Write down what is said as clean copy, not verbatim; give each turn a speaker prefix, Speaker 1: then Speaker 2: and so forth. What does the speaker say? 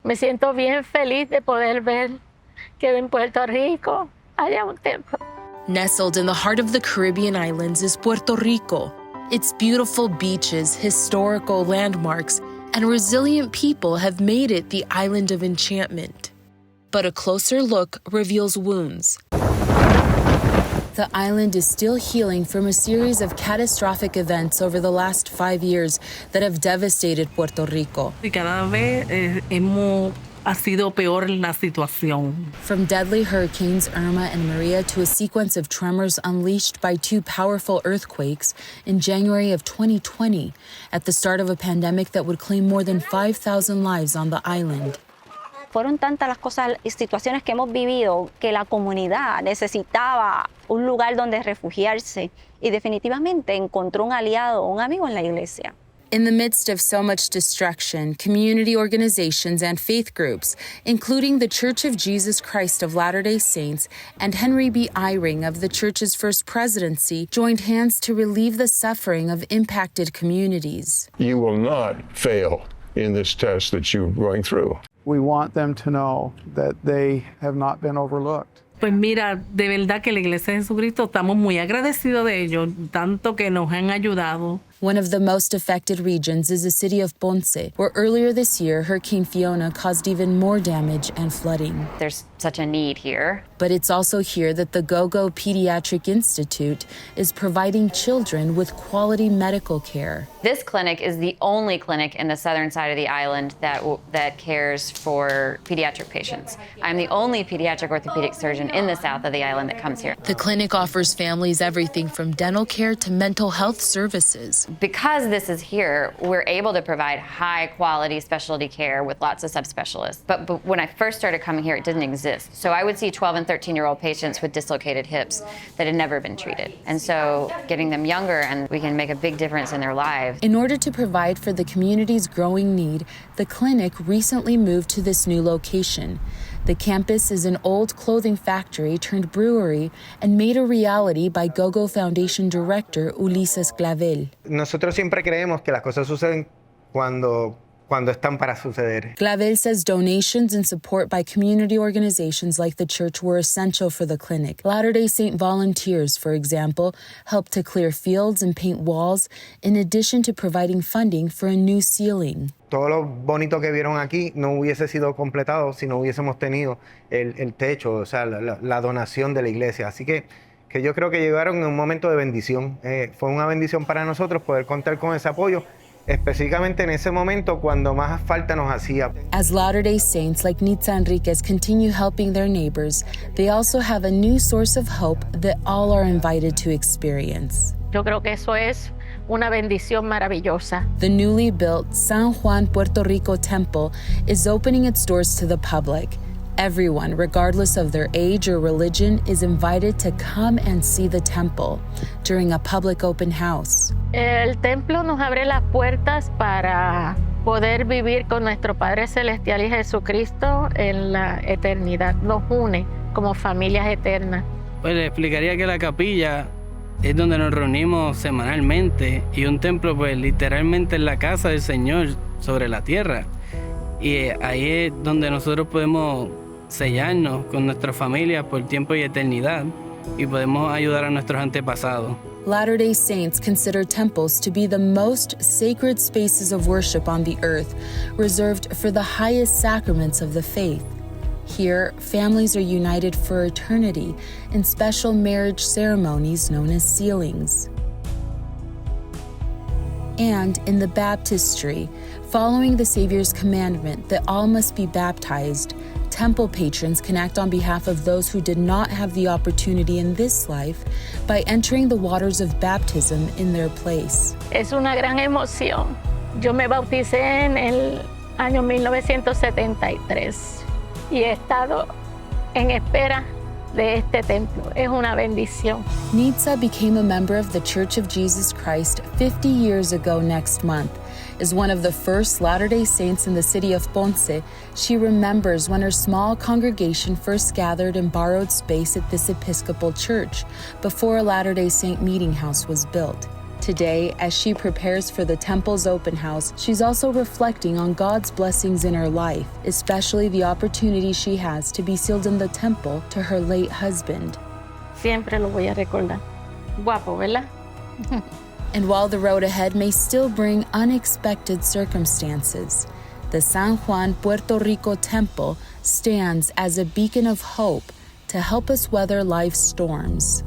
Speaker 1: Me siento bien feliz de poder ver que en Puerto Rico haya un templo.
Speaker 2: Nestled in the heart of the Caribbean islands is Puerto Rico. Its beautiful beaches, historical landmarks, and resilient people have made it the island of enchantment. But a closer look reveals wounds. The island is still healing from a series of catastrophic events over the last 5 years that have devastated Puerto Rico.
Speaker 3: Y cada vez ha sido peor la situación.
Speaker 2: From deadly hurricanes Irma and Maria to a sequence of tremors unleashed by 2 powerful earthquakes in January of 2020, at the start of a pandemic that would claim more than 5,000 lives on the island.
Speaker 4: Fueron tantas las cosas y situaciones que hemos vivido que la comunidad necesitaba un lugar donde refugiarse y definitivamente encontró un aliado, un amigo en la iglesia.
Speaker 2: In the midst of so much destruction, community organizations and faith groups, including the Church of Jesus Christ of Latter-day Saints and Henry B. Eyring of the Church's first presidency, joined hands to relieve the suffering of impacted communities.
Speaker 5: You will not fail in this test that you're going through.
Speaker 6: We want them to know that they have not been overlooked.
Speaker 3: Pues mira, de verdad que la Iglesia de Jesucristo estamos muy agradecidos de ellos, tanto que nos han ayudado.
Speaker 2: One of the most affected regions is the city of Ponce, where earlier this year, Hurricane Fiona caused even more damage and flooding.
Speaker 7: There's such a need here.
Speaker 2: But it's also here that the Go-Go Pediatric Institute is providing children with quality medical care.
Speaker 7: This clinic is the only clinic in the southern side of the island that cares for pediatric patients. I'm the only pediatric orthopedic surgeon in the south of the island that comes here.
Speaker 2: The clinic offers families everything from dental care to mental health services.
Speaker 7: Because this is here, we're able to provide high-quality specialty care with lots of subspecialists. But when I first started coming here, it didn't exist. So I would see 12 and 13-year-old patients with dislocated hips that had never been treated. And so getting them younger, and we can make a big difference in their lives.
Speaker 2: In order to provide for the community's growing need, the clinic recently moved to this new location. The campus is an old clothing factory turned brewery and made a reality by Go-Go Foundation director Ulises Clavel.
Speaker 8: Nosotros siempre creemos que las cosas suceden cuando están para suceder.
Speaker 2: Clavel says donations and support by community organizations like the church were essential for the clinic. Latter-day Saint volunteers, for example, helped to clear fields and paint walls, in addition to providing funding for a new ceiling.
Speaker 8: Todo lo bonito que vieron aquí no hubiese sido completado si no hubiésemos tenido el techo, o sea, la donación de la iglesia. Así que yo creo que llegaron en un momento de bendición. Fue una bendición para nosotros poder contar con ese apoyo, específicamente en ese momento cuando más falta nos hacía.
Speaker 2: As Latter-day Saints like Nitza Enriquez continue helping their neighbors, they also have a new source of hope that all are invited to experience.
Speaker 1: Yo creo que eso es una bendición maravillosa.
Speaker 2: The newly built San Juan Puerto Rico temple is opening its doors to the public. Everyone, regardless of their age or religion, is invited to come and see the temple during a public open house.
Speaker 1: El templo nos abre las puertas para poder vivir con nuestro Padre Celestial y Jesucristo en la eternidad. Nos une como familias eternas.
Speaker 9: Pues le explicaría que la capilla es donde nos reunimos semanalmente y un templo pues literalmente es la casa del Señor sobre la tierra. Y ahí es donde nosotros podemos sellarnos con nuestra familia por tiempo y eternidad y podemos ayudar a nuestros antepasados.
Speaker 2: Latter-day Saints consider temples to be the most sacred spaces of worship on the earth, reserved for the highest sacraments of the faith. Here, families are united for eternity in special marriage ceremonies known as sealings. And in the baptistry, following the Savior's commandment that all must be baptized, temple patrons can act on behalf of those who did not have the opportunity in this life by entering the waters of baptism in their place.
Speaker 1: Es una gran emoción. Yo me bauticé en el año 1973 y he estado en espera de este templo. Es una bendición.
Speaker 2: Nitza became a member of the Church of Jesus Christ 50 years ago next month. As one of the first Latter-day Saints in the city of Ponce, she remembers when her small congregation first gathered and borrowed space at this Episcopal church before a Latter-day Saint meeting house was built.
Speaker 10: Today, as she prepares for the temple's open house, she's also reflecting on God's blessings in her life, especially the opportunity she has to be sealed in the temple to her late husband.
Speaker 1: Siempre lo voy a recordar. Guapo, ¿verdad?
Speaker 10: And while the road ahead may still bring unexpected circumstances, the San Juan Puerto Rico Temple stands as a beacon of hope to help us weather life's storms.